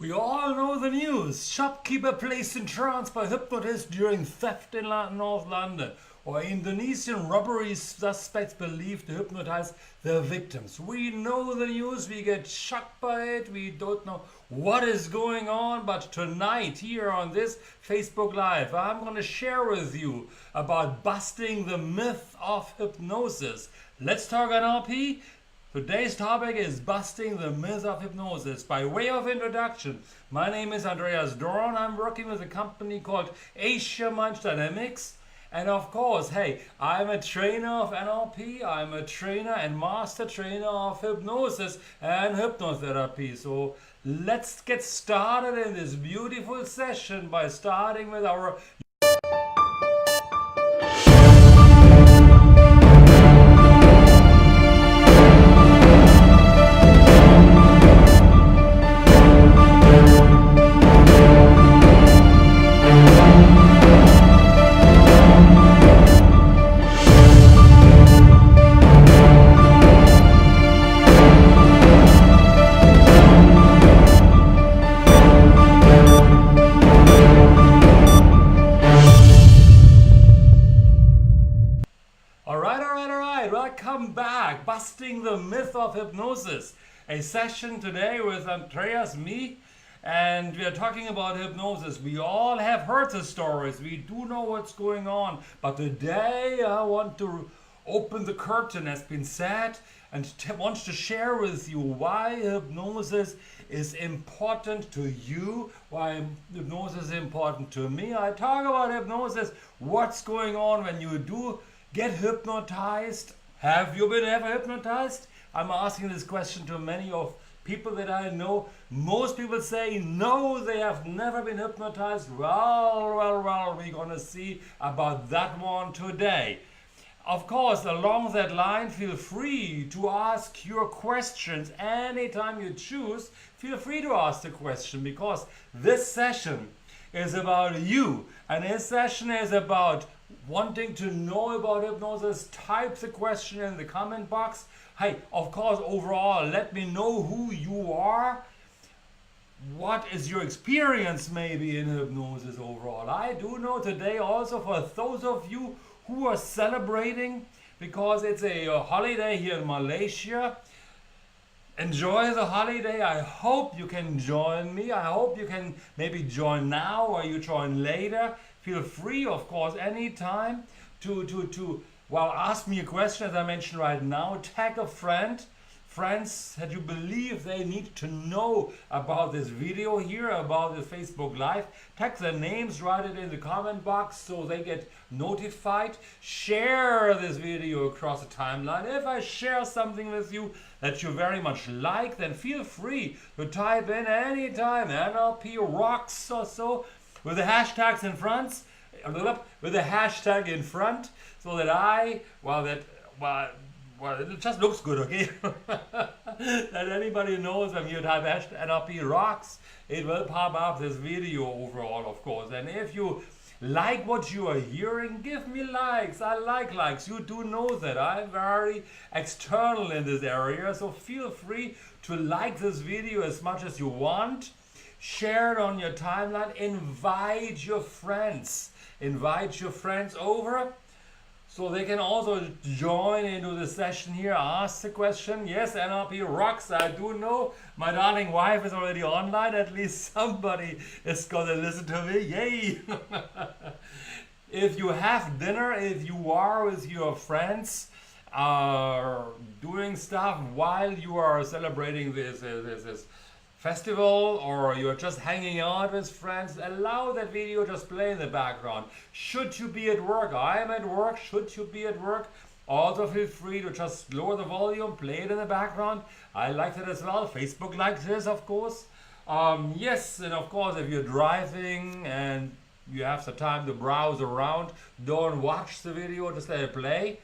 We all know the news. Shopkeeper placed in trance by hypnotist during theft in North London. Or Indonesian robbery suspects believed to hypnotize their victims. We know the news, we get shocked by it, we don't know what is going on. But tonight, here on this Facebook Live, I'm going to share with you about busting the myth of hypnosis. Let's talk NLP. Today's topic is busting the myth of hypnosis. By way of introduction, my name is Andreas. I'm working with a company called Asia Mind Dynamics. And of course, hey, I'm a trainer of NLP. I'm a trainer and master trainer of hypnosis and hypnotherapy. So let's get started in this beautiful session by starting with our Welcome back, busting the myth of hypnosis. A session today with Andreas, me, and we are talking about hypnosis. We all have heard the stories. We do know what's going on. But today I want to open the curtain, as been said, and want to share with you why hypnosis is important to you, why hypnosis is important to me. I talk about hypnosis, what's going on when you do get hypnotized. Have you been ever hypnotized? I'm asking this question to many of people that I know. Most people say no, they have never been hypnotized. Well, we're gonna see about that one today. Of course, along that line, feel free to ask your questions anytime you choose. Feel free to ask the question, because this session is about you, and this session is about wanting to know about hypnosis. Type the question in the comment box. Hey, of course, overall, let me know who you are. What is your experience maybe in hypnosis overall? I do know today also for those of you who are celebrating, because it's a holiday here in Malaysia. Enjoy the holiday. I hope you can join me. I hope you can maybe join now or you join later. Feel free, of course, anytime to ask me a question, as I mentioned right now. Tag a friends that you believe they need to know about this video here, about the Facebook Live. Tag their names, write it in the comment box so they get notified. Share this video across the timeline. If I share something with you that you very much like, then feel free to type in anytime NLP rocks or so, with the hashtags in front, with the hashtag in front, so that it just looks good, okay? That anybody knows when you type hashtag NLP rocks, it will pop up this video overall, of course. And if you like what you are hearing, give me likes. I like likes. You do know that I'm very external in this area, so feel free to like this video as much as you want. Share it on your timeline. Invite your friends. Invite your friends over so they can also join into the session here. Ask the question. Yes, NLP rocks. I do know. My darling wife is already online. At least somebody is going to listen to me. Yay! If you have dinner, if you are with your friends, doing stuff while you are celebrating this festival, or you're just hanging out with friends, allow that video just play in the background. Should you be at work, I'm at work, should you be at work, also feel free to just lower the volume, play it in the background. I like that as well. Facebook likes this, of course. Yes, and of course, if you're driving and you have the time to browse around, don't watch the video, just let it play.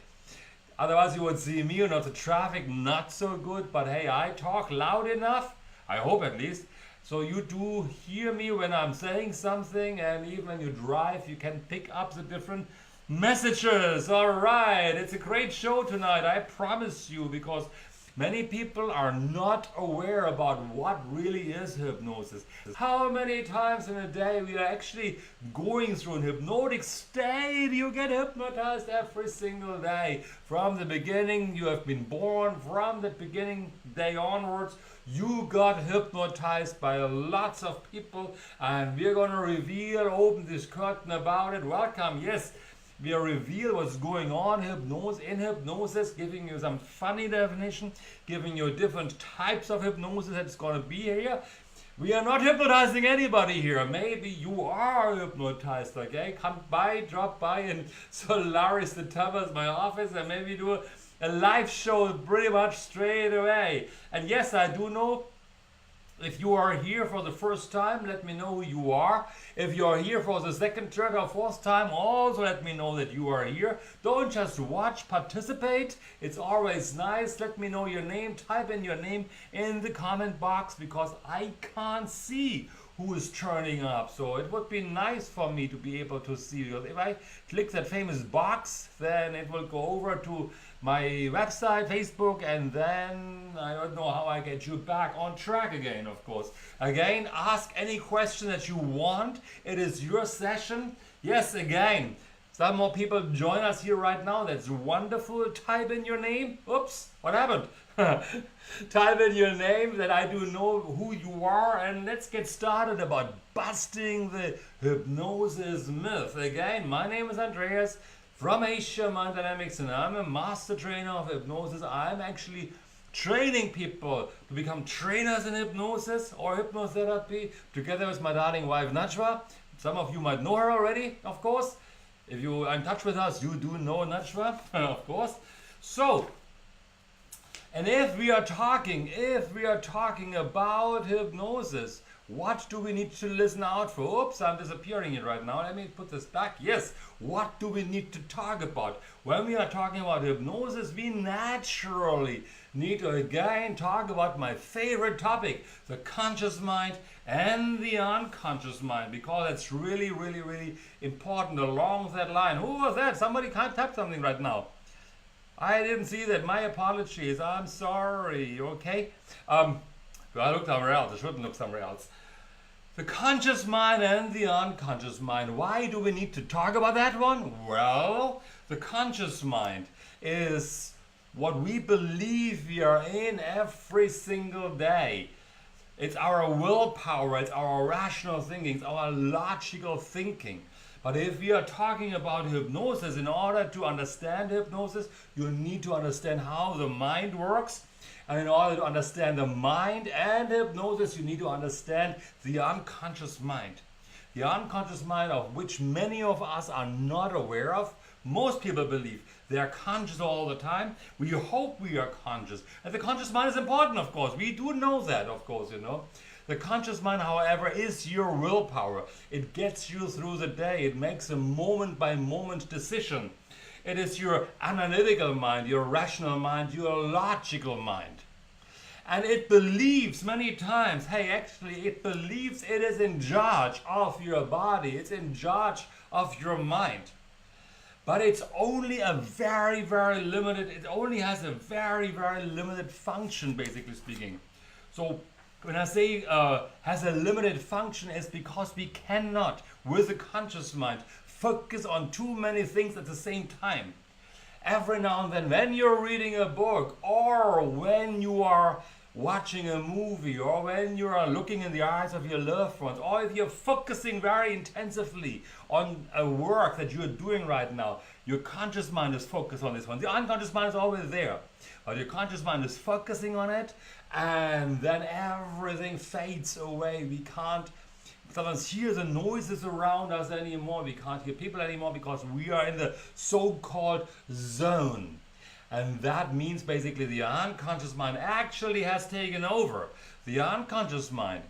Otherwise you would see me, not the traffic, not so good. But hey, I talk loud enough, I hope at least, so you do hear me when I'm saying something, and even when you drive, you can pick up the different messages. All right, it's a great show tonight, I promise you, because Many people are not aware about what really is hypnosis. How many times in a day we are actually going through an hypnotic state. You get hypnotized every single day. From the beginning you have been born, from the beginning day onwards, you got hypnotized by lots of people, and we're going to open this curtain about it. Welcome. Yes, we'll reveal what's going on in hypnosis, giving you some funny definition, giving you different types of hypnosis that's going to be here. We are not hypnotizing anybody here. Maybe you are hypnotized, okay? Come by, drop by in Solaris the Towers, my office, and maybe do a live show pretty much straight away. And yes, I do know, if you are here for the first time, let me know who you are. If you are here for the second, third, or fourth time, also let me know that you are here. Don't just watch, participate. It's always nice. Let me know your name. Type in your name in the comment box, because I can't see who is turning up. So it would be nice for me to be able to see, because if I click that famous box, then it will go over to my website, Facebook, and then I don't know how I get you back on track again, of course. Again, ask any question that you want. It is your session. Yes, again, some more people join us here right now. That's wonderful. Type in your name. Oops, what happened? Type in your name, that I do know who you are, and let's get started about busting the hypnosis myth. Again, my name is Andreas from Asia Mind Dynamics, and I'm a master trainer of hypnosis. I'm actually training people to become trainers in hypnosis or hypnotherapy, together with my darling wife Najwa. Some of you might know her already, of course. If you are in touch with us, you do know Najwa, of course. So, and if we are talking about hypnosis, what do we need to listen out for? Oops, I'm disappearing it right now. Let me put this back. Yes, what do we need to talk about? When we are talking about hypnosis, we naturally need to again talk about my favorite topic, the conscious mind and the unconscious mind, because it's really, really, really important along that line. Who was that? Somebody can't type something right now. I didn't see that. My apologies. I'm sorry. Okay. I looked somewhere else. I shouldn't look somewhere else. The conscious mind and the unconscious mind. Why do we need to talk about that one? Well, the conscious mind is what we believe we are in every single day. It's our willpower, it's our rational thinking, it's our logical thinking. But if we are talking about hypnosis, in order to understand hypnosis, you need to understand how the mind works. And in order to understand the mind and hypnosis, you need to understand the unconscious mind. The unconscious mind, of which many of us are not aware of. Most people believe they are conscious all the time. We hope we are conscious. And the conscious mind is important, of course. We do know that, of course, you know. The conscious mind, however, is your willpower. It gets you through the day. It makes a moment-by-moment decision. It is your analytical mind, your rational mind, your logical mind. And it believes many times, hey, actually, it believes it is in charge of your body. It's in charge of your mind. But it's only a very, very limited, it only has a very, very limited function, basically speaking. So when I say has a limited function, it's because we cannot, with the conscious mind, focus on too many things at the same time. Every now and then, when you're reading a book, or when you are watching a movie, or when you are looking in the eyes of your loved ones, or if you're focusing very intensively on a work that you're doing right now, your conscious mind is focused on this one. The unconscious mind is always there, but your conscious mind is focusing on it, and then everything fades away. We can't sometimes hear the noises around us anymore. We can't hear people anymore because we are in the so-called zone. And that means basically the unconscious mind actually has taken over. The unconscious mind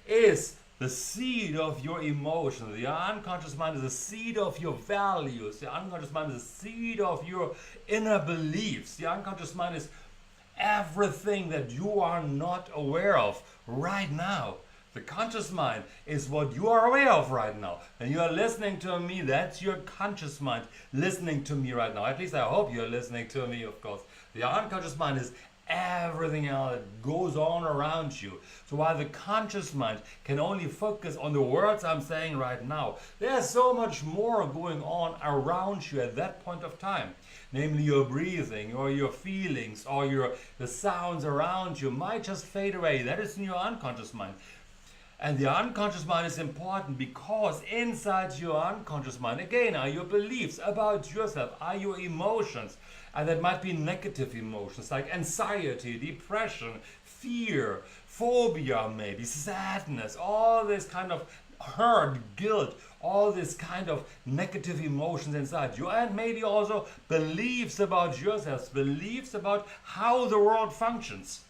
is the seed of your emotions. The unconscious mind is the seed of your values. The unconscious mind is the seed of your inner beliefs. The unconscious mind is everything that you are not aware of right now. The conscious mind is what you are aware of right now. And you are listening to me. That's your conscious mind listening to me right now. At least I hope you're listening to me, of course. The unconscious mind is everything else that goes on around you. So while the conscious mind can only focus on the words I'm saying right now, there's so much more going on around you at that point of time. Namely, your breathing or your feelings or the sounds around you might just fade away. That is in your unconscious mind. And the unconscious mind is important because inside your unconscious mind, again, are your beliefs about yourself, are your emotions. And that might be negative emotions like anxiety, depression, fear, phobia maybe, sadness, all this kind of hurt, guilt, all this kind of negative emotions inside you. And maybe also beliefs about yourselves, beliefs about how the world functions.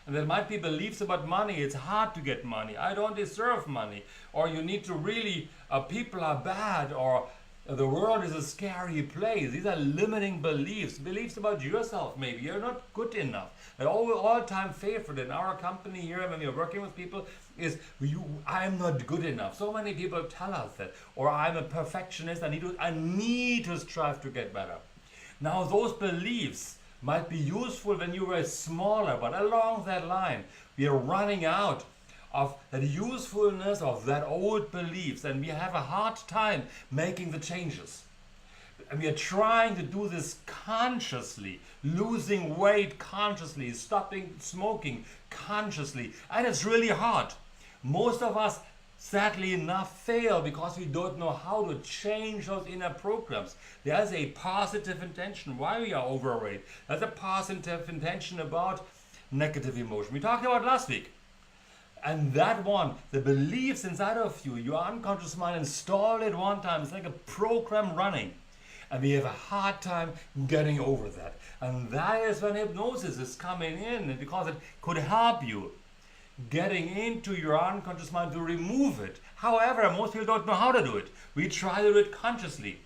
And there might be beliefs about money. It's hard to get money. I don't deserve money. Or you need to really, people are bad, or the world is a scary place. These are limiting beliefs. Beliefs about yourself maybe. You're not good enough. An all-time favorite in our company here when we're working with people is, I'm not good enough. So many people tell us that. Or I'm a perfectionist. I need to strive to get better. Now those beliefs might be useful when you were smaller, but along that line, we are running out of that usefulness of that old beliefs, and we have a hard time making the changes. And we are trying to do this consciously, losing weight consciously, stopping smoking consciously, and it's really hard. Most of us, sadly enough, fail because we don't know how to change those inner programs. There's a positive intention why we are overweight. There's a positive intention about negative emotion. We talked about last week. And that one, the beliefs inside of you, your unconscious mind installed it one time. It's like a program running. And we have a hard time getting over that. And that is when hypnosis is coming in, because it could help you getting into your unconscious mind to remove it. However, most people don't know how to do it. We try to do it consciously.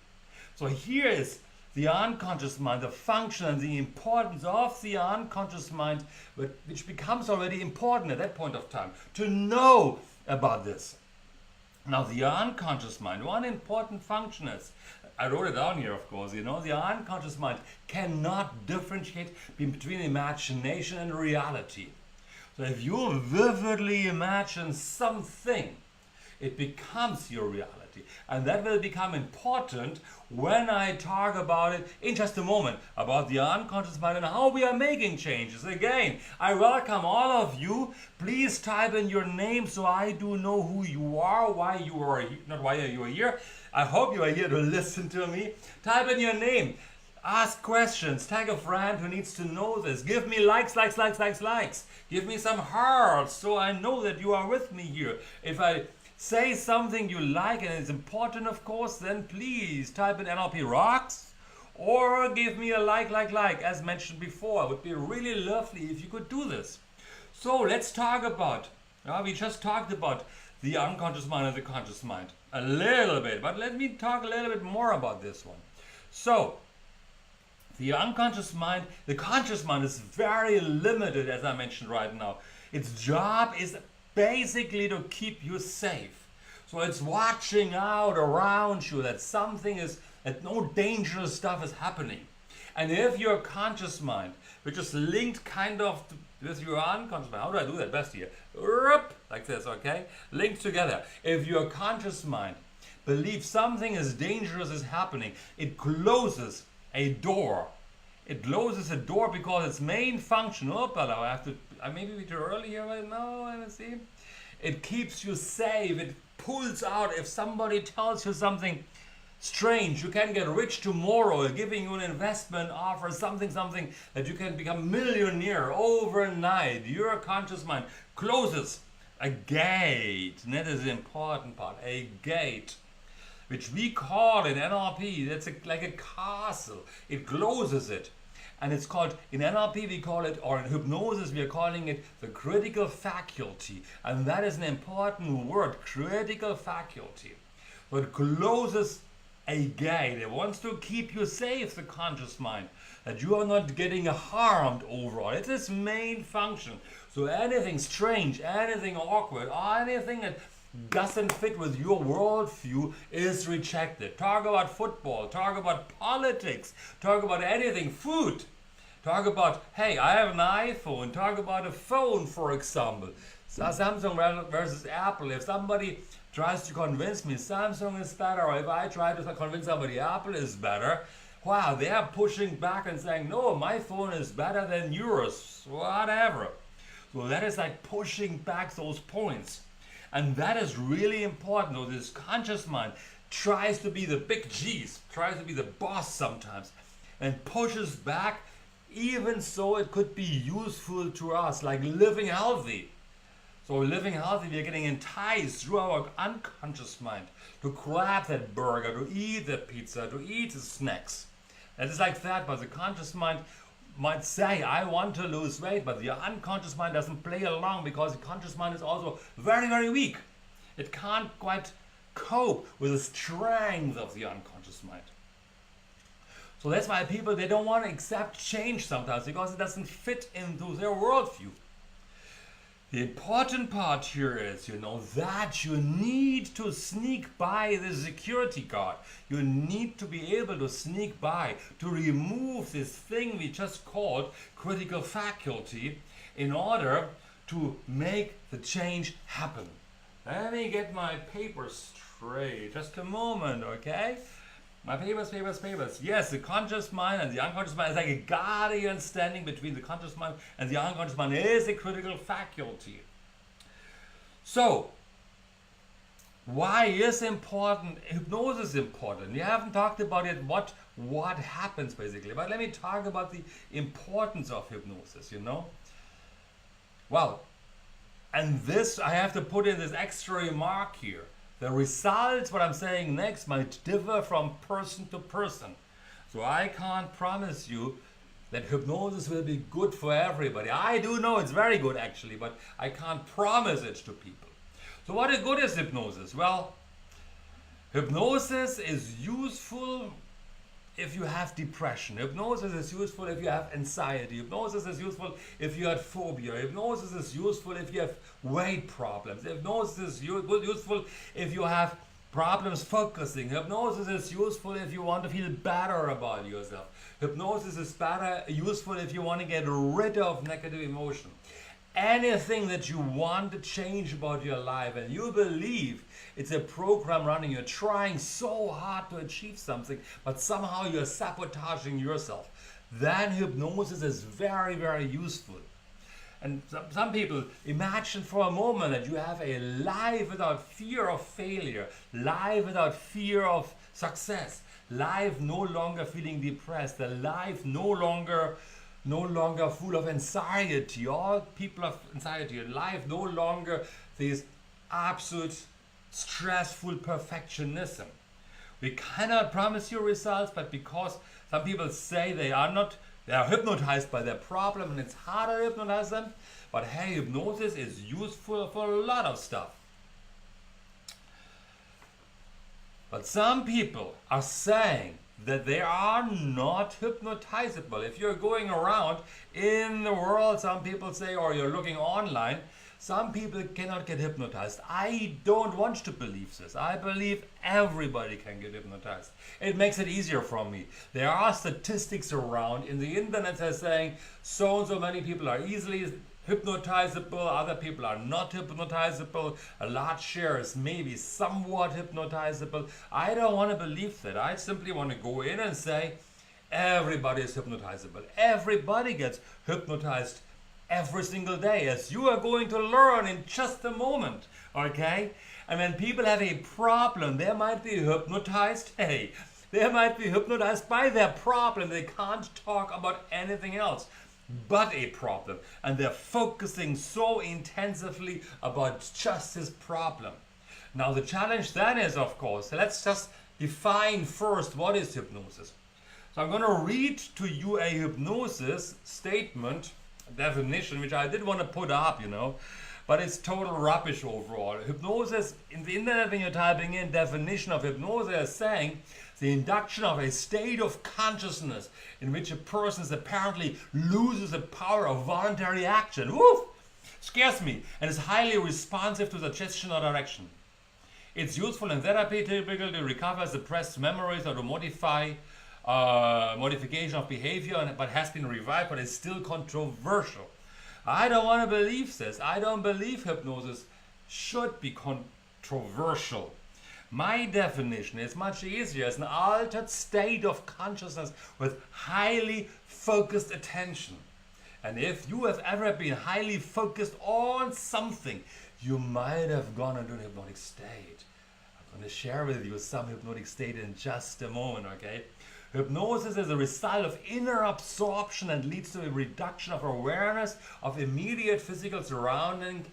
So here is the unconscious mind, the function and the importance of the unconscious mind, which becomes already important at that point of time, to know about this. Now the unconscious mind, one important function is, I wrote it down here of course, the unconscious mind cannot differentiate between imagination and reality. So if you vividly imagine something, it becomes your reality. And that will become important when I talk about it in just a moment, about the unconscious mind and how we are making changes. Again, I welcome all of you. Please type in your name so I do know who you are, why you are here, not why you are here. I hope you are here to listen to me. Type in your name. Ask questions. Tag a friend who needs to know this. Give me likes. Give me some hearts so I know that you are with me here. If I say something you like and it's important, of course, then please type in NLP rocks or give me a like, as mentioned before. It would be really lovely if you could do this. So let's talk about, we just talked about the unconscious mind and the conscious mind a little bit, but let me talk a little bit more about this one. So, the unconscious mind, the conscious mind is very limited, as I mentioned right now. Its job is basically to keep you safe. So it's watching out around you that no dangerous stuff is happening. And if your conscious mind, which is linked kind of with your unconscious mind, how do I do that best here? Like this, okay? Linked together. If your conscious mind believes something is dangerous is happening, it closes a door. It closes a door because its main function, I maybe be too early here right now, let me see. It keeps you safe. It pulls out if somebody tells you something strange. You can get rich tomorrow, giving you an investment offer, something that you can become millionaire overnight. Your conscious mind closes a gate, and that is the important part, a gate, which we call in NLP, that's like a castle. It closes it. And it's called, in NLP we call it, or in hypnosis we are calling it the critical faculty. And that is an important word, critical faculty. So it closes a gate. It wants to keep you safe, the conscious mind, that you are not getting harmed overall. It's its main function. So anything strange, anything awkward, anything that doesn't fit with your worldview is rejected. Talk about football, talk about politics, talk about anything, food. Talk about, hey, I have an iPhone. Talk about a phone, for example. Samsung versus Apple. If somebody tries to convince me Samsung is better, or if I try to convince somebody Apple is better, wow, they are pushing back and saying, no, my phone is better than yours, whatever. So that is like pushing back those points. And that is really important. So this conscious mind tries to be the big G's, tries to be the boss sometimes, and pushes back, even so it could be useful to us, like living healthy. So living healthy, we are getting enticed through our unconscious mind to grab that burger, to eat the pizza, to eat the snacks. It is like that, but the conscious mind might say, I want to lose weight, but the unconscious mind doesn't play along, because the conscious mind is also very, very weak. It can't quite cope with the strength of the unconscious mind. So that's why people, they don't want to accept change sometimes, because it doesn't fit into their worldview. The important part here is, that you need to sneak by the security guard. You need to be able to sneak by, to remove this thing we just called critical faculty, in order to make the change happen. Let me get my papers straight. Just a moment, okay? My papers. Yes, the conscious mind and the unconscious mind is like a guardian standing between the conscious mind and the unconscious mind. It is a critical faculty. So, why is hypnosis important? We haven't talked about it, what happens basically. But let me talk about the importance of hypnosis, Well, and this, I have to put in this extra remark here. The results, what I'm saying next, might differ from person to person. So I can't promise you that hypnosis will be good for everybody. I do know it's very good actually, but I can't promise it to people. So what is good is hypnosis? Well, hypnosis is useful if you have depression. Hypnosis is useful if you have anxiety. Hypnosis is useful if you have phobia. Hypnosis is useful if you have weight problems. Hypnosis is useful if you have problems focusing. Hypnosis is useful if you want to feel better about yourself. Hypnosis is useful if you want to get rid of negative emotion. Anything that you want to change about your life and you believe it's a program running, you're trying so hard to achieve something, but somehow you're sabotaging yourself, then hypnosis is very, very useful. And some people imagine for a moment that you have a life without fear of failure, life without fear of success, life no longer feeling depressed, a life no longer full of anxiety. All people have anxiety. Life no longer this absolute stressful perfectionism. We cannot promise you results, but because some people say they are hypnotized by their problem and it's hard to hypnotize them. But hey, hypnosis is useful for a lot of stuff. But some people are saying that they are not hypnotizable. If you're going around in the world, some people say, or you're looking online, some people cannot get hypnotized. I don't want to believe this. I believe everybody can get hypnotized. It makes it easier for me. There are statistics around in the internet that are saying so and so many people are easily hypnotizable, other people are not hypnotizable, a large share is maybe somewhat hypnotizable. I don't want to believe that. I simply want to go in and say everybody is hypnotizable. Everybody gets hypnotized every single day, as you are going to learn in just a moment, okay? And when people have a problem, they might be hypnotized, they might be hypnotized by their problem. They can't talk about anything else but a problem, and they're focusing so intensively about just this problem. Now the challenge then is, of course, let's just define first what is hypnosis. So I'm going to read to you a hypnosis statement, definition, which I did want to put up, but it's total rubbish overall. Hypnosis, in the internet when you're typing in definition of hypnosis, is saying the induction of a state of consciousness in which a person apparently loses the power of voluntary action. Woo! Scares me, and is highly responsive to suggestion or direction. It's useful in therapy typically to recover suppressed memories or to modify modification of behavior, but has been revived, but is still controversial. I don't want to believe this. I don't believe hypnosis should be controversial. My definition is much easier. It's an altered state of consciousness with highly focused attention. And if you have ever been highly focused on something, you might have gone into an hypnotic state. I'm going to share with you some hypnotic state in just a moment, okay? Hypnosis is a result of inner absorption and leads to a reduction of awareness of immediate physical surroundings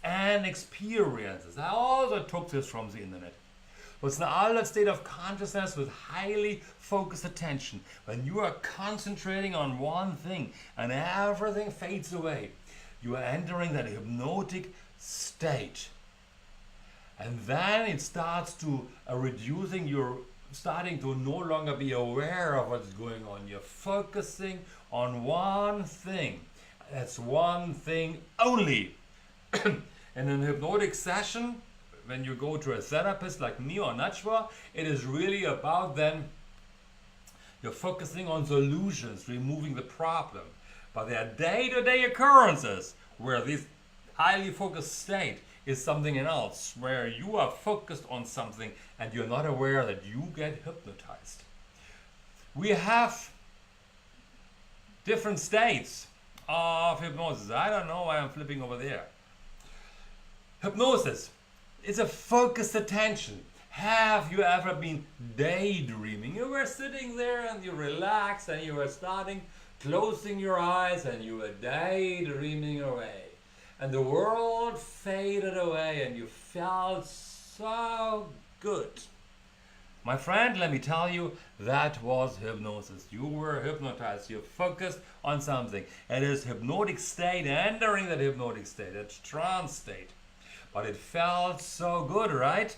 and experiences. I also took this from the internet. It's an altered state of consciousness with highly focused attention. When you are concentrating on one thing and everything fades away, you are entering that hypnotic state. And then it starts to reducing, you're starting to no longer be aware of what's going on. You're focusing on one thing. That's one thing only. In an hypnotic session, when you go to a therapist like me or Nachwa, it is really about then you're focusing on solutions, removing the problem. But there are day-to-day occurrences where this highly focused state is something else, where you are focused on something and you're not aware that you get hypnotized. We have different states of hypnosis. I don't know why I'm flipping over there. Hypnosis. It's a focused attention. Have you ever been daydreaming? You were sitting there and you relaxed and you were closing your eyes and you were daydreaming away. And the world faded away and you felt so good. My friend, let me tell you, that was hypnosis. You were hypnotized. You focused on something. It is hypnotic state, entering that hypnotic state, that trance state. But it felt so good, right?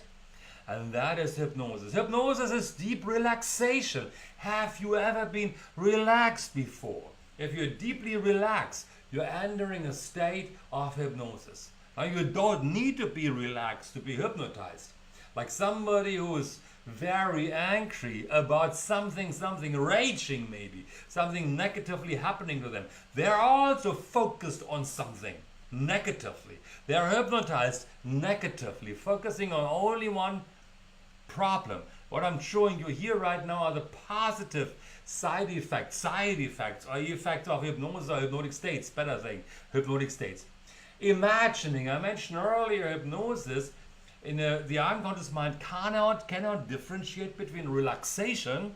And that is hypnosis. Hypnosis is deep relaxation. Have you ever been relaxed before? If you're deeply relaxed, you're entering a state of hypnosis. Now you don't need to be relaxed to be hypnotized. Like somebody who is very angry about something raging maybe, something negatively happening to them. They're also focused on something negatively. They are hypnotized negatively, focusing on only one problem. What I'm showing you here right now are the positive side effects or effects of hypnosis or hypnotic states, better saying, hypnotic states. Imagining, I mentioned earlier, hypnosis in the unconscious mind cannot differentiate between relaxation,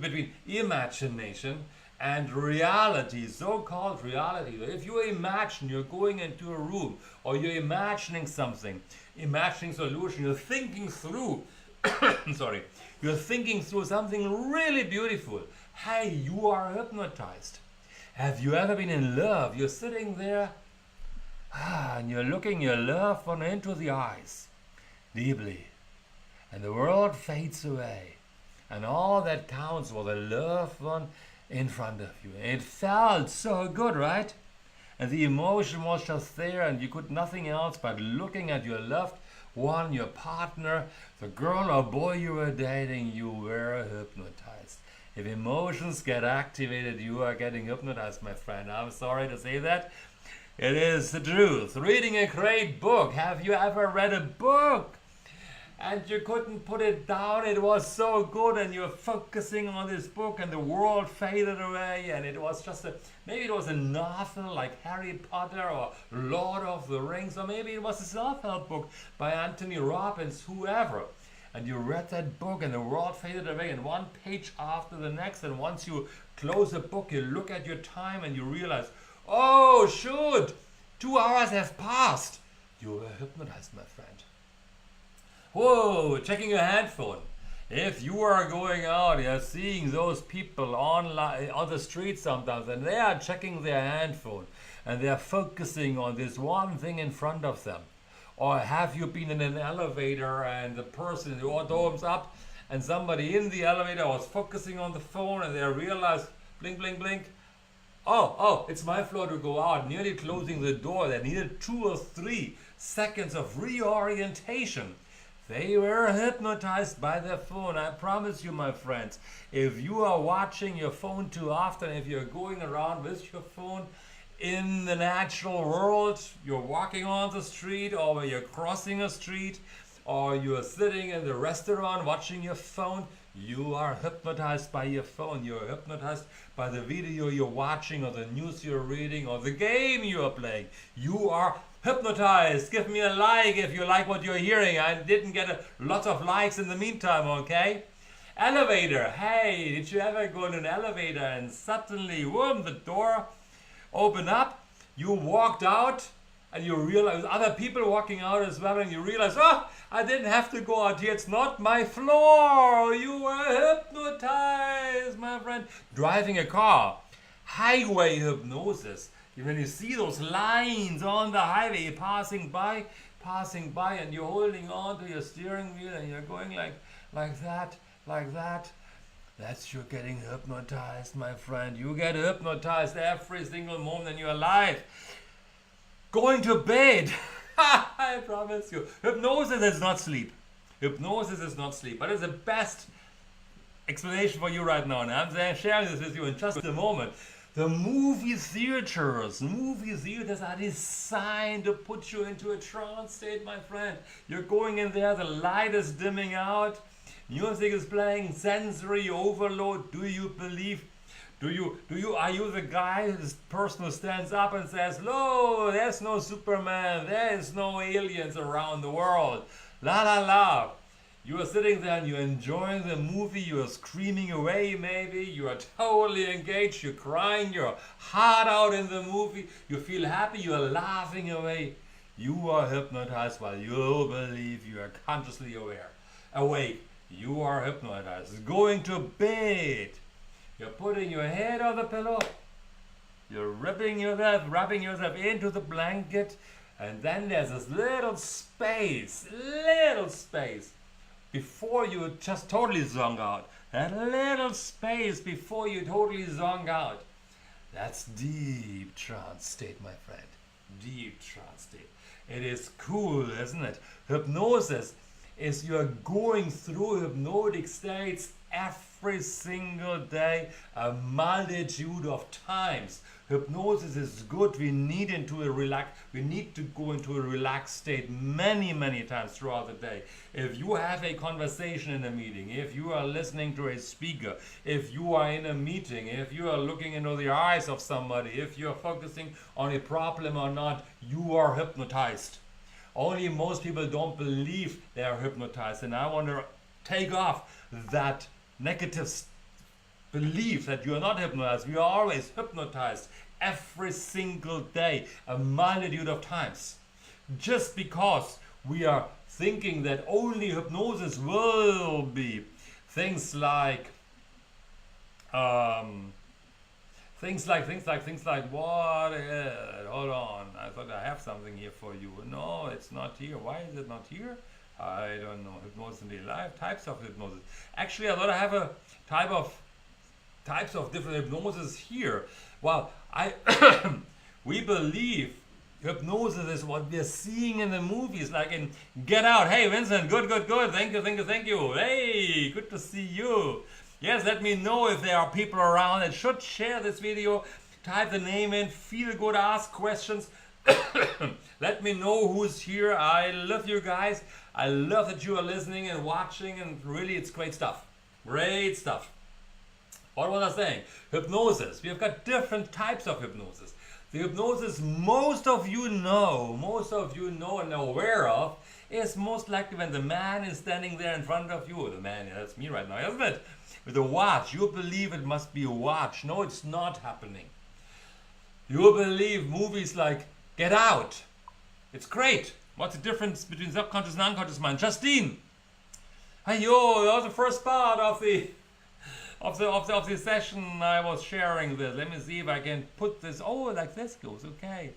between imagination and reality, so-called reality. If you imagine you're going into a room or you're imagining something, imagining solution, you're thinking through, you're thinking through something really beautiful. Hey, you are hypnotized. Have you ever been in love? You're sitting there and you're looking your loved one into the eyes deeply, and the world fades away, and all that counts was the loved one in front of you. It felt so good, right? And the emotion was just there, and you could nothing else but looking at your loved one, your partner, the girl or boy you were dating. You were hypnotized. If emotions get activated, you are getting hypnotized, my friend. I'm sorry to say that. It is the truth. Reading a great book. Have you ever read a book and you couldn't put it down? It was so good and you're focusing on this book and the world faded away, and it was just maybe it was a novel like Harry Potter or Lord of the Rings, or maybe it was a self-help book by Anthony Robbins, whoever. And you read that book and the world faded away, and one page after the next, and once you close the book, you look at your time and you realize, oh shoot, 2 hours have passed. You were hypnotized, my friend. Whoa, checking your handphone. If you are going out, you're seeing those people online on the street sometimes, and they are checking their handphone and they are focusing on this one thing in front of them. Or have you been in an elevator and the person, the door opens up and somebody in the elevator was focusing on the phone and they realized, blink, blink, blink, oh, it's my floor to go out, nearly closing the door. They needed 2 or 3 seconds of reorientation. They were hypnotized by their phone. I promise you, my friends, if you are watching your phone too often, if you're going around with your phone in the natural world, you're walking on the street, or when you're crossing a street, or you're sitting in the restaurant watching your phone, you are hypnotized by your phone. You're hypnotized by the video you're watching, or the news you're reading, or the game you're playing. You are hypnotized. Give me a like if you like what you're hearing. I didn't get lots of likes in the meantime, okay? Elevator. Hey, did you ever go in an elevator and suddenly, whoom, the door opened up, you walked out, and you realize other people walking out as well, and you realize, oh, I didn't have to go out here. It's not my floor. You were hypnotized, my friend. Driving a car. Highway hypnosis. When you see those lines on the highway passing by, and you're holding on to your steering wheel, and you're going like that. That's you getting hypnotized, my friend. You get hypnotized every single moment in your life. Going to bed. I promise you. Hypnosis is not sleep. Hypnosis is not sleep. But it's the best explanation for you right now. And I'm sharing this with you in just a moment. The movie theaters are designed to put you into a trance state, my friend. You're going in there, the light is dimming out, music is playing, sensory overload. Do you believe? Are you the guy, this person who stands up and says, "No, there's no Superman, there is no aliens around the world. La la la." You are sitting there and you're enjoying the movie, you're screaming away maybe, you are totally engaged, you're crying, your heart out in the movie, you feel happy, you are laughing away. You are hypnotized while you believe you are consciously awake. You are hypnotized. Going to bed. You're putting your head on the pillow, you're wrapping yourself into the blanket, and then there's this little space, before you just totally zong out. That little space before you totally zong out. That's deep trance state, my friend. Deep trance state. It is cool, isn't it? Hypnosis is you're going through hypnotic states every single day, a multitude of times. Hypnosis is good. We need to go into a relaxed state many times throughout the day. If you have a conversation in a meeting, if you are listening to a speaker, if you are in a meeting, if you are looking into the eyes of somebody, if you are focusing on a problem or not, you are hypnotized. Only most people don't believe they are hypnotized, and I want to take off that negative belief that you are not hypnotized. We are always hypnotized every single day, a multitude of times. Just because we are thinking that only hypnosis will be things like what? Hold on, I thought I have something here for you. No, it's not here. Why is it not here? I don't know. Hypnosis in daily life, types of hypnosis. Actually, I thought I have a types of different hypnosis here. Well, we believe hypnosis is what we're seeing in the movies, like in Get Out. Hey, Vincent, good. Thank you. Hey, good to see you. Yes, let me know if there are people around that should share this video. Type the name in, feel good, ask questions. Let me know who's here. I love you guys. I love that you are listening and watching, and really it's great stuff. Great stuff. What was I saying? Hypnosis. We have got different types of hypnosis. The hypnosis most of you know and are aware of, is most likely when the man is standing there in front of you. The man, that's me right now, isn't it? With a watch. You believe it must be a watch. No, it's not happening. You believe movies like Get Out. It's great. What's the difference between subconscious and unconscious mind? Justine. Hey, yo, that was the first part of the session I was sharing this. Let me see if I can put this. Oh, like this goes. Okay.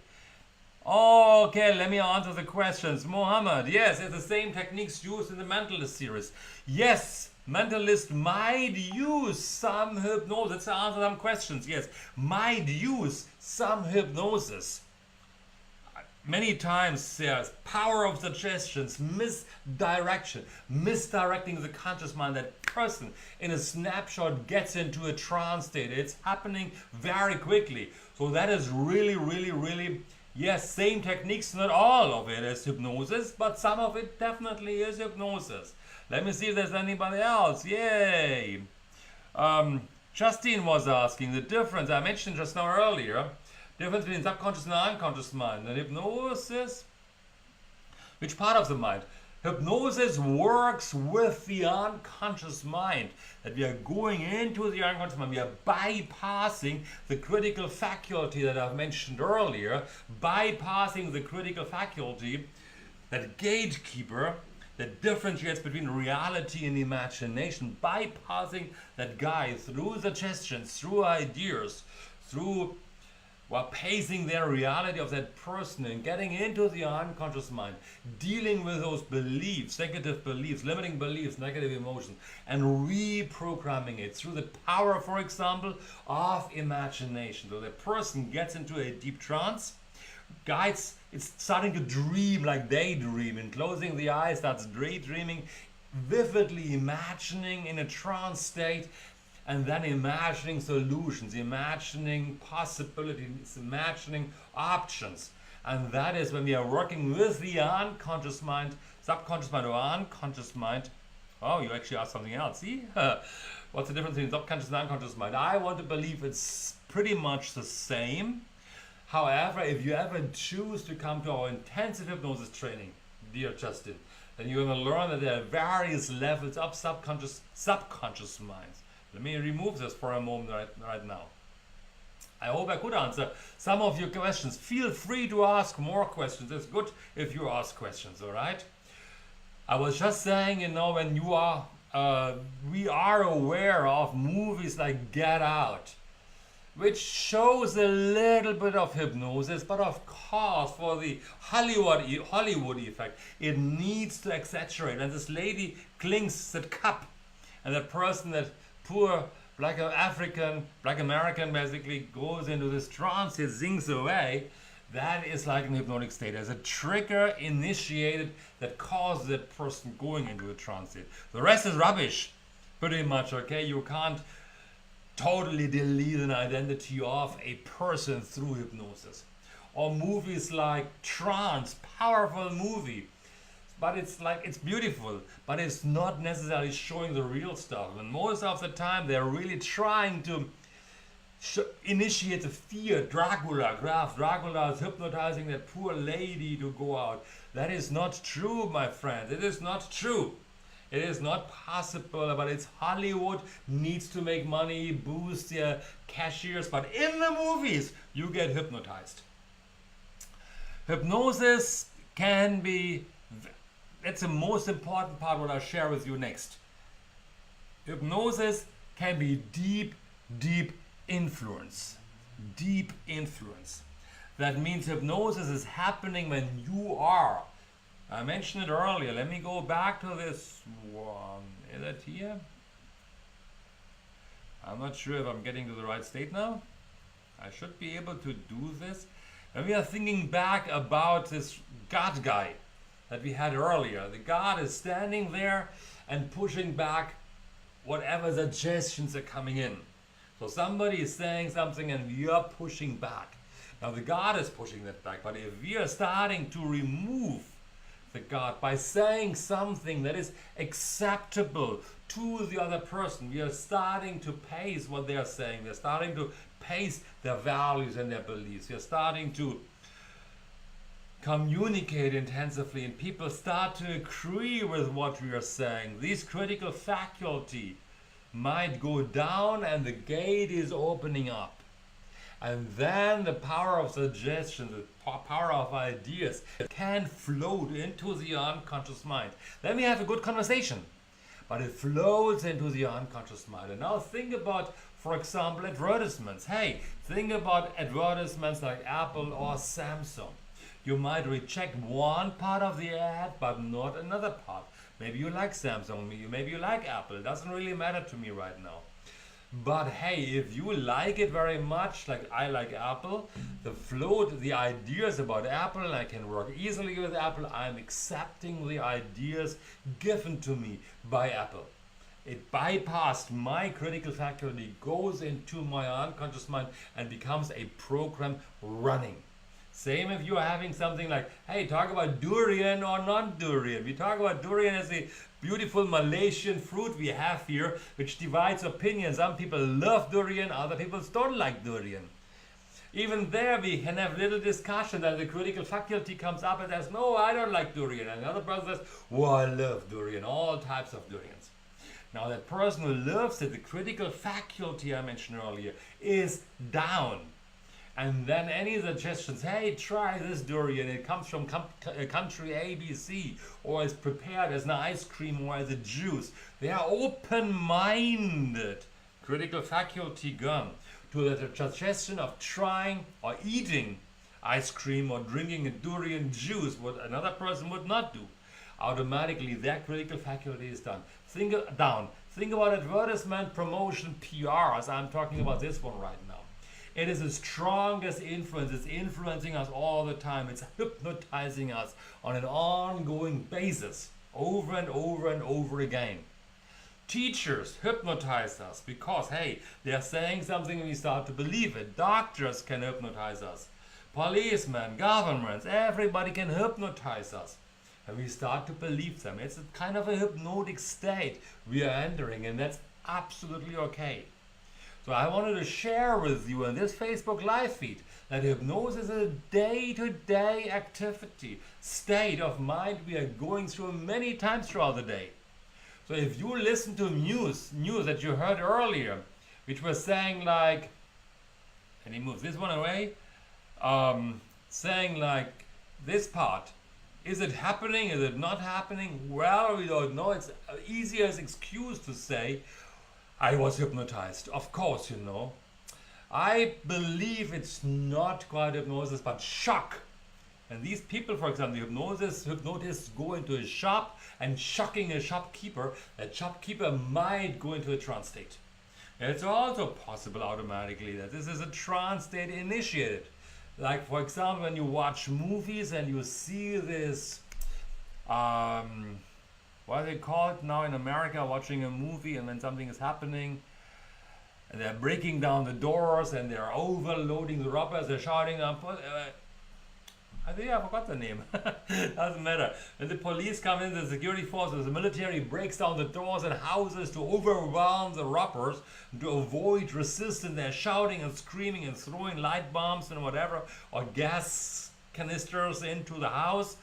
Okay, let me answer the questions. Mohammed, yes, it's the same techniques used in the Mentalist series. Yes, Mentalist might use some hypnosis. Let's answer some questions. Yes, might use some hypnosis. many times there's power of suggestions, misdirecting the conscious mind. That person in a snapshot gets into a trance state. It's happening very quickly. So that is really, really, really, yes, same techniques. Not all of it is hypnosis, but some of it definitely is hypnosis. Let me see if there's anybody else. Yay! Justine was asking the difference. I mentioned just now earlier. Difference between subconscious and unconscious mind. And hypnosis, which part of the mind? Hypnosis works with the unconscious mind. That we are going into the unconscious mind. We are bypassing the critical faculty that I've mentioned earlier. Bypassing the critical faculty, that gatekeeper that differentiates between reality and imagination. Bypassing that guy through suggestions, through ideas, through pacing their reality of that person and getting into the unconscious mind, dealing with those beliefs, negative beliefs, limiting beliefs, negative emotions, and reprogramming it through the power, for example, of imagination. So the person gets into a deep trance, guides, it's starting to dream like daydream, and closing the eyes, starts daydreaming, vividly imagining in a trance state, and then imagining solutions, imagining possibilities, imagining options. And that is when we are working with the unconscious mind, subconscious mind or unconscious mind. Oh, you actually asked something else. See? What's the difference between subconscious and unconscious mind? I want to believe it's pretty much the same. However, if you ever choose to come to our intensive hypnosis training, dear Justin, then you're going to learn that there are various levels of subconscious minds. Let me remove this for a moment right now. I hope I could answer some of your questions. Feel free to ask more questions. It's good if you ask questions, all right? I was just saying, when you are, we are aware of movies like Get Out, which shows a little bit of hypnosis, but of course, for the Hollywood effect, it needs to exaggerate. And this lady clings that cup, and that person, that poor black American, basically goes into this trance, it zincs away. That is like an hypnotic state. There's a trigger initiated that causes that person going into a trance state. The rest is rubbish, pretty much, okay? You can't totally delete an identity of a person through hypnosis. Or movies like Trance, powerful movie. But it's beautiful, but it's not necessarily showing the real stuff. And most of the time, they're really trying to initiate the fear. Dracula is hypnotizing that poor lady to go out. That is not true, my friend. It is not true. It is not possible, but it's Hollywood, needs to make money, boost their cashiers. But in the movies, you get hypnotized. Hypnosis can be... That's the most important part, what I'll share with you next. Hypnosis can be deep influence. Deep influence. That means hypnosis is happening when you are. I mentioned it earlier. Let me go back to this one. Is it here? I'm not sure if I'm getting to the right state now. I should be able to do this. And we are thinking back about this God guy that we had earlier. The God is standing there and pushing back whatever suggestions are coming in. So somebody is saying something and we are pushing back. Now the God is pushing that back, but if we are starting to remove the God by saying something that is acceptable to the other person, we are starting to pace what they are saying. We are starting to pace their values and their beliefs. We are starting to communicate intensively, and people start to agree with what we are saying. This critical faculty might go down and the gate is opening up. And then the power of suggestion, the power of ideas can float into the unconscious mind. Then we have a good conversation, but it floats into the unconscious mind. And now think about, for example, advertisements. Hey, think about advertisements like Apple or Samsung. You might reject one part of the ad, but not another part. Maybe you like Samsung, maybe you like Apple. It doesn't really matter to me right now. But hey, if you like it very much, like I like Apple, the float, the ideas about Apple, I can work easily with Apple. I'm accepting the ideas given to me by Apple. It bypassed my critical faculty, goes into my unconscious mind and becomes a program running. Same if you are having something like, hey, talk about durian or non-durian. We talk about durian as a beautiful Malaysian fruit we have here, which divides opinions. Some people love durian, other people don't like durian. Even there we can have little discussion and the critical faculty comes up and says, no, I don't like durian. And another person says, well, I love durian, all types of durians. Now that person who loves it, the critical faculty I mentioned earlier, is down. And then any suggestions, hey, try this durian, it comes from country ABC, or is prepared as an ice cream or as a juice. They are open-minded. Critical faculty gone to the suggestion of trying or eating ice cream or drinking a durian juice, what another person would not do. Automatically their critical faculty is done. Think about advertisement, promotion, PR, as I'm talking about this one right now. It is the strongest influence. It's influencing us all the time. It's hypnotizing us on an ongoing basis, over and over and over again. Teachers hypnotize us because, hey, they're saying something and we start to believe it. Doctors can hypnotize us. Policemen, governments, everybody can hypnotize us. And we start to believe them. It's a kind of a hypnotic state we are entering, and that's absolutely okay. So I wanted to share with you in this Facebook live feed that hypnosis is a day-to-day activity, state of mind we are going through many times throughout the day. So if you listen to news that you heard earlier, which was saying like, can you move this one away? Saying like this part, is it happening? Is it not happening? Well, we don't know. It's easier as excuse to say, I was hypnotized. Of course, you know. I believe it's not quite hypnosis, but shock. And these people, for example, hypnotists go into a shop and shocking a shopkeeper. That shopkeeper might go into a trance state. It's also possible automatically that this is a trance state initiated. Like, for example, when you watch movies and you see this, what are they called now in America, watching a movie and when something is happening and they're breaking down the doors and they're overloading the robbers, they're shouting, I think I forgot the name. Doesn't matter. When the police come in, the security forces, the military breaks down the doors and houses to overwhelm the robbers, to avoid resistance. They're shouting and screaming and throwing light bombs and whatever, or gas canisters into the house.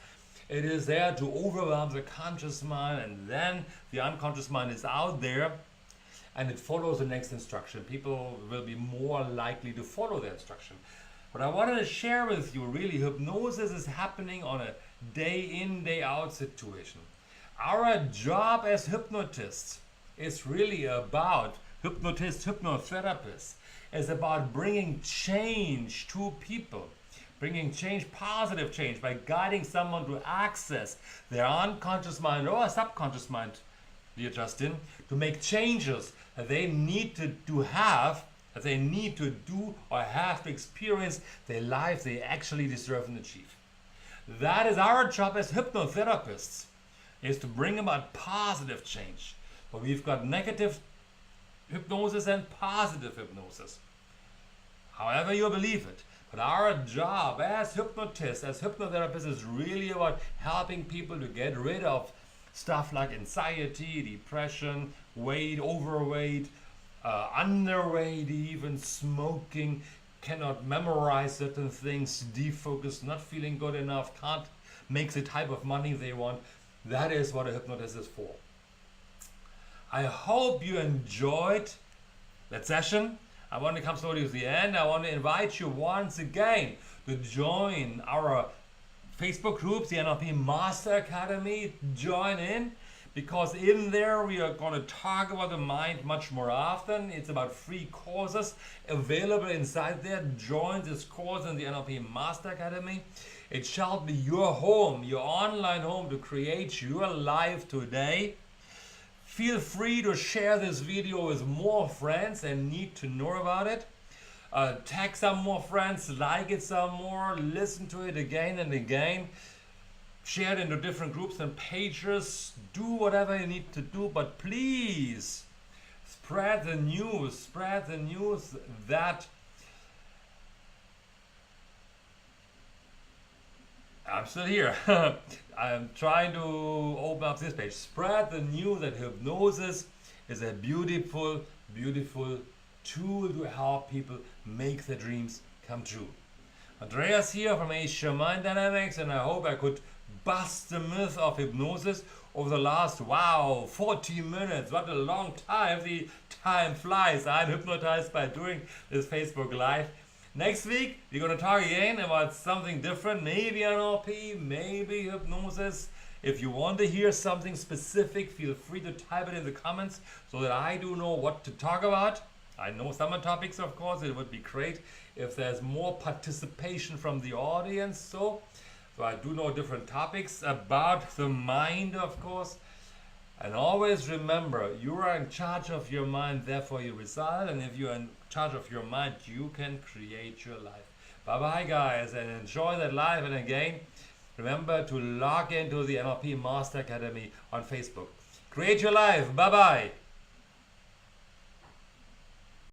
It is there to overwhelm the conscious mind, and then the unconscious mind is out there and it follows the next instruction. People will be more likely to follow the instruction. But I wanted to share with you, really, hypnosis is happening on a day in, day out situation. Our job as hypnotists is really about, hypnotherapists, is about bringing change to people. Bringing change, positive change, by guiding someone to access their unconscious mind or subconscious mind, dear Justin, to make changes that they need to have, that they need to do or have to experience their life they actually deserve and achieve. That is our job as hypnotherapists, is to bring about positive change. But we've got negative hypnosis and positive hypnosis, however you believe it. But our job as hypnotists, as hypnotherapists, is really about helping people to get rid of stuff like anxiety, depression, weight, overweight, underweight, even smoking, cannot memorize certain things, defocus, not feeling good enough, can't make the type of money they want. That is what a hypnotist is for. I hope you enjoyed that session. I want to come slowly to the end. I want to invite you once again to join our Facebook group, the NLP Master Academy. Join in, because in there we are going to talk about the mind much more often. It's about free courses available inside there. Join this course in the NLP Master Academy. It shall be your home, your online home, to create your life today. Feel free to share this video with more friends and need to know about it. Tag some more friends, like it some more, listen to it again and again. Share it into different groups and pages. Do whatever you need to do, but please spread the news that I'm still here. I'm trying to open up this page. Spread the news that hypnosis is a beautiful, beautiful tool to help people make their dreams come true. Andreas here from Asia Mind Dynamics, and I hope I could bust the myth of hypnosis over the last, 40 minutes. What a long time. The time flies. I'm hypnotized by doing this Facebook Live. Next week, we're going to talk again about something different, maybe NLP, maybe hypnosis. If you want to hear something specific, feel free to type it in the comments so that I do know what to talk about. I know some topics, of course. It would be great if there's more participation from the audience. So I do know different topics about the mind, of course. And always remember, you are in charge of your mind, therefore you result. And if you're in charge of your mind, you can create your life. Bye-bye, guys, and enjoy that live. And again, remember to log into the NLP Master Academy on Facebook. Create your life. Bye-bye.